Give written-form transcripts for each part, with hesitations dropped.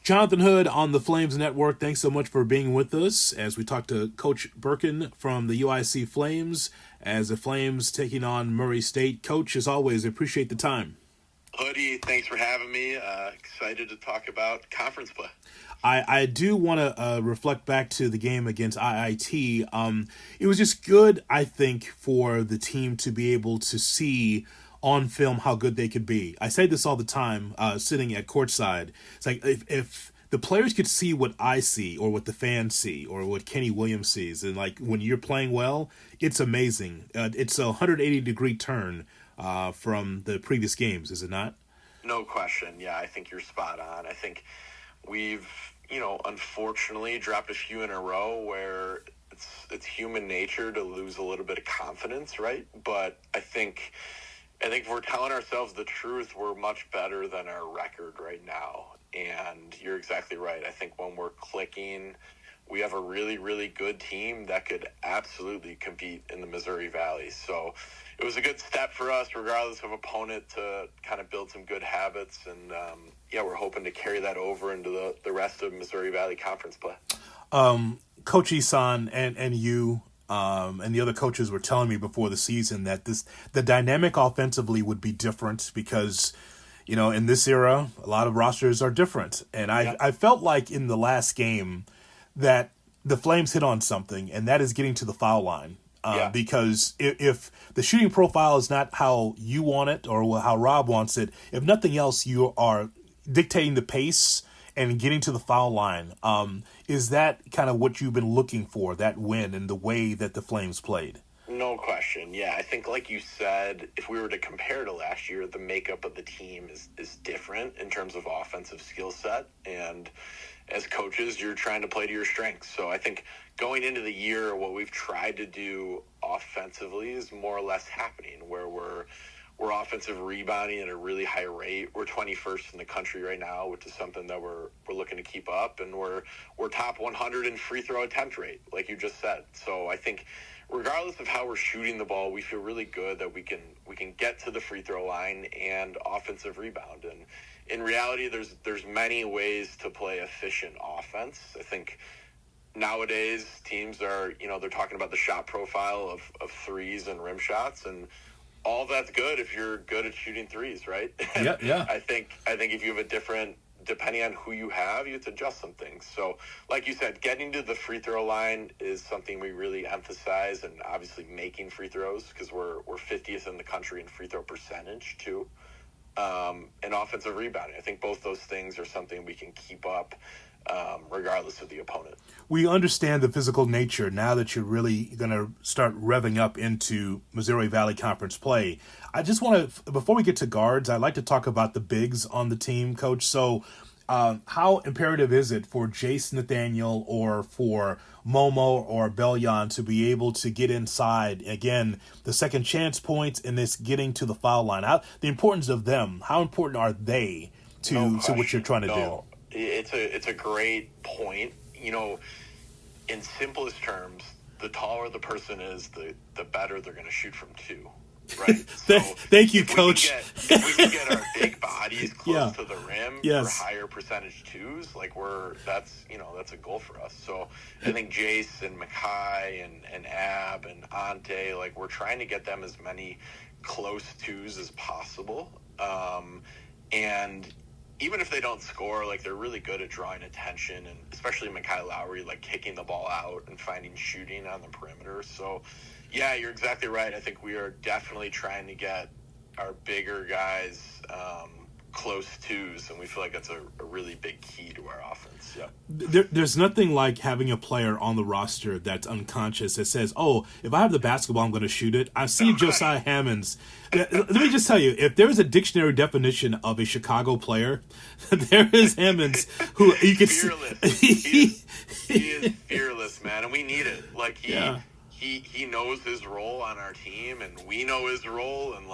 Jonathan Hood on the Flames Network. Thanks so much for being with us as we talk to Coach Berkun from the UIC Flames as the Flames taking on Murray State. Coach, as always, appreciate the time. Hoodie, thanks for having me. Excited to talk about conference play. I do want to reflect back to the game against IIT. It was just good, I think, for the team to be able to see on film how good they could be. I say this all the time, sitting at courtside. It's like if the players could see what I see or what the fans see or what Kenny Williams sees, and like when you're playing well, it's amazing. It's a 180-degree turn from the previous games, is it not? No question. Yeah, I think you're spot on. I think we've, unfortunately dropped a few in a row where it's human nature to lose a little bit of confidence, right? But I think if we're telling ourselves the truth, we're much better than our record right now. And you're exactly right. I think when we're clicking, we have a really, really good team that could absolutely compete in the Missouri Valley. So it was a good step for us, regardless of opponent, to kind of build some good habits. And, we're hoping to carry that over into the rest of Missouri Valley Conference play. Coach Isan and you and the other coaches were telling me before the season that the dynamic offensively would be different because, in this era, a lot of rosters are different. And I felt like in the last game that the Flames hit on something, and that is getting to the foul line. Because if the shooting profile is not how you want it or how Rob wants it, if nothing else, you are dictating the pace and getting to the foul line. Is that kind of what you've been looking for, that win and the way that the Flames played? No question. Yeah, I think like you said, if we were to compare to last year, the makeup of the team is different in terms of offensive skill set. And as coaches, you're trying to play to your strengths. So I think going into the year, what we've tried to do offensively is more or less happening, where we're offensive rebounding at a really high rate. We're 21st in the country right now, which is something that we're looking to keep up, and we're top 100 in free throw attempt rate, like you just said. So I think regardless of how we're shooting the ball, we feel really good that we can get to the free throw line and offensive rebound. And in reality, there's many ways to play efficient offense. I think nowadays teams are, they're talking about the shot profile of threes and rim shots, and all that's good if you're good at shooting threes, right? Yeah. I think if you have a different, depending on who you have to adjust some things. So like you said, getting to the free throw line is something we really emphasize, and obviously making free throws, because we're 50th in the country in free throw percentage too. And offensive rebounding. I think both those things are something we can keep up regardless of the opponent. We understand the physical nature now that you're really going to start revving up into Missouri Valley Conference play. I just want to, before we get to guards, I'd like to talk about the bigs on the team, Coach. So how imperative is it for Jace Nathaniel or for Momo or Bellion to be able to get inside, again, the second chance points and this getting to the foul line? The importance of them, how important are they to what you're trying to do? It's a great point. In simplest terms, the taller the person is, the better they're going to shoot from two, right? So Thank you, Coach. If we can get our big bodies close to the rim for higher percentage twos, that's a goal for us. So I think Jace and Makai and Ab and Ante, we're trying to get them as many close twos as possible. And even if they don't score, they're really good at drawing attention, and especially Makai Lowry, kicking the ball out and finding shooting on the perimeter. So, yeah, you're exactly right. I think we are definitely trying to get our bigger guys close twos, and we feel like that's a really big key to our offense. Yeah. There's nothing like having a player on the roster that's unconscious that says, "Oh, if I have the basketball, I'm going to shoot it." I've seen Josiah Hammonds. Let me just tell you, if there is a dictionary definition of a Chicago player, there is Hammonds, who you can fearless. He is fearless, man, and we need it. He knows his role on our team, and we know his role, and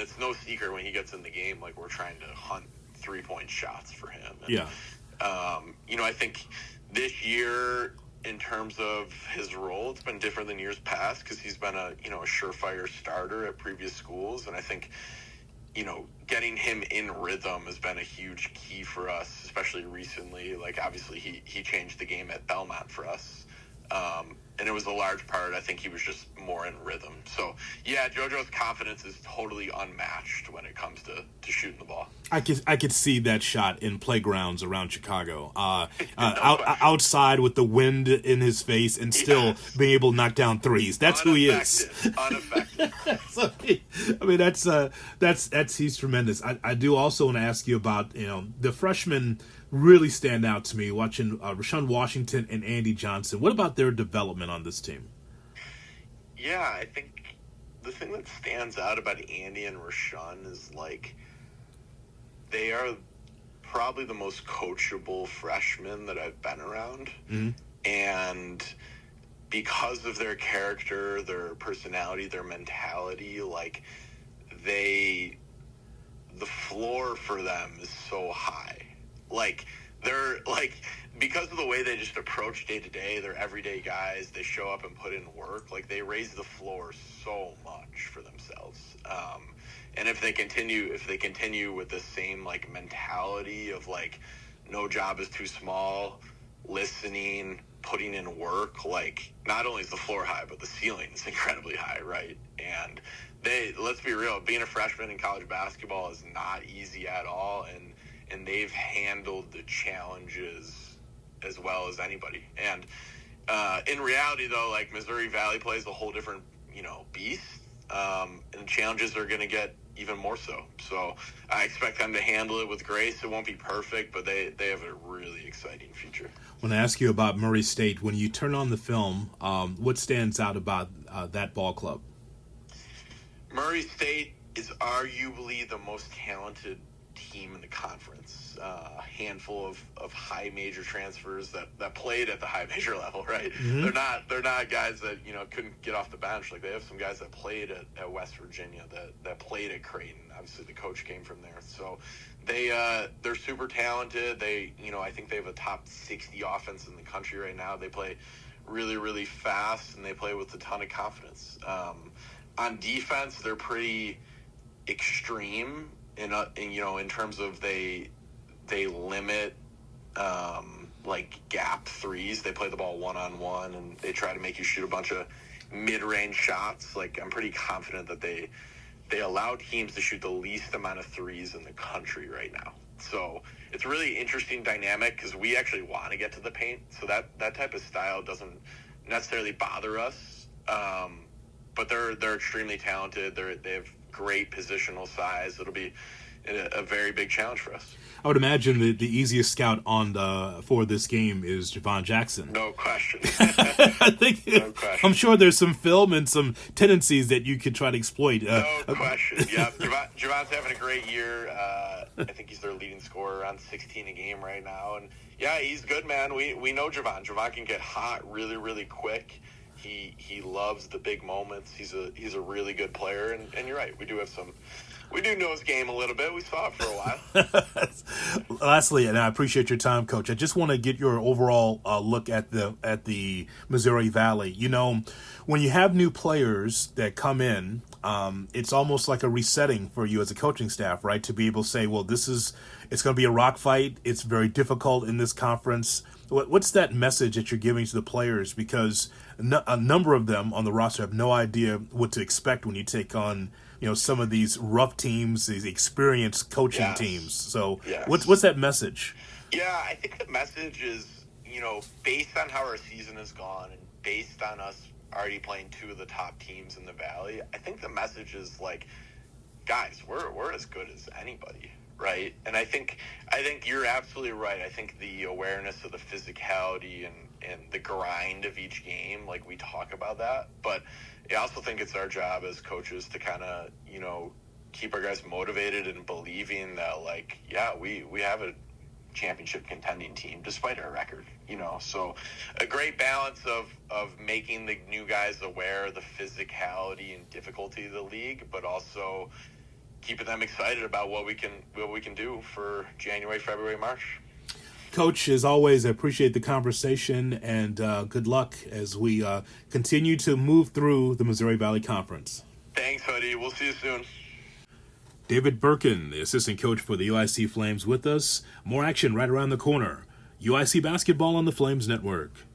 it's no secret when he gets in the game, we're trying to hunt 3-point shots for him. And, I think this year, in terms of his role, it's been different than years past, because he's been a surefire starter at previous schools, and I think getting him in rhythm has been a huge key for us, especially recently. Like, obviously, he changed the game at Belmont for us. And it was a large part. I think he was just more in rhythm. So, yeah, JoJo's confidence is totally unmatched when it comes to shooting the ball. I could see that shot in playgrounds around Chicago, Outside with the wind in his face and still being able to knock down threes. That's who he is. Unaffected. So, I mean, that's he's tremendous. I do also want to ask you about the freshmen really stand out to me watching Rashawn Washington and Andy Johnson. What about their development on this team? Yeah, I think the thing that stands out about Andy and Rashawn is like they are probably the most coachable freshmen that I've been around. Mm-hmm. And because of their character, their personality, their mentality, like the floor for them is so high. Like they're like, because of the way they just approach day to day, they're everyday guys. They show up and put in work. Like they raise the floor so much for themselves. And if they continue with the same like mentality of like no job is too small, listening, putting in work, like not only is the floor high, but the ceiling is incredibly high, right? And let's be real, being a freshman in college basketball is not easy at all, and they've handled the challenges as well as anybody. And in reality, though, like Missouri Valley plays a whole different, beast, and challenges are going to get even more so. So I expect them to handle it with grace. It won't be perfect, but they have a really exciting future. I want to ask you about Murray State. When you turn on the film, what stands out about that ball club? Murray State is arguably the most talented team in the conference. A handful of high major transfers that played at the high major level, right? Mm-hmm. They're not guys that couldn't get off the bench. Like they have some guys that played at West Virginia, that played at Creighton. Obviously the coach came from there, so they're super talented. I think they have a top 60 offense in the country right now. They play really, really fast, and they play with a ton of confidence. On defense, they're pretty extreme in terms of they limit like gap threes. They play the ball one-on-one, and they try to make you shoot a bunch of mid-range shots. Like I'm pretty confident that they allow teams to shoot the least amount of threes in the country right now. So it's a really interesting dynamic because we actually want to get to the paint. So that type of style doesn't necessarily bother us. But they're extremely talented. They have great positional size. It'll be a very big challenge for us. I would imagine the easiest scout for this game is Javon Jackson. No question. I think no question. I'm sure there's some film and some tendencies that you could try to exploit. No question. Yeah, Javon's having a great year. I think he's their leading scorer, around 16 a game right now. And yeah, he's good, man. We know Javon. Javon can get hot really, really quick. He loves the big moments. He's a really good player, and you're right. We do know his game a little bit. We saw it for a while. Lastly, and I appreciate your time, Coach, I just want to get your overall look at the Missouri Valley. When you have new players that come in, it's almost like a resetting for you as a coaching staff, right? To be able to say, well, it's going to be a rock fight. It's very difficult in this conference. What's that message that you're giving to the players? Because a number of them on the roster have no idea what to expect when you take on some of these rough teams, these experienced coaching teams. So what's that message? Yeah, I think the message is, based on how our season has gone and based on us already playing two of the top teams in the Valley, I think the message is like, guys, we're as good as anybody, right? And I think you're absolutely right. I think the awareness of the physicality and the grind of each game, like we talk about that, but I also think it's our job as coaches to kind of, keep our guys motivated and believing that, like, yeah, we have a championship contending team despite our record, So a great balance of making the new guys aware of the physicality and difficulty of the league, but also keeping them excited about what we can do for January, February, March. Coach, as always, I appreciate the conversation, and good luck as we continue to move through the Missouri Valley Conference. Thanks, Hoodie. We'll see you soon. David Berkun, the assistant coach for the UIC Flames, with us. More action right around the corner. UIC basketball on the Flames Network.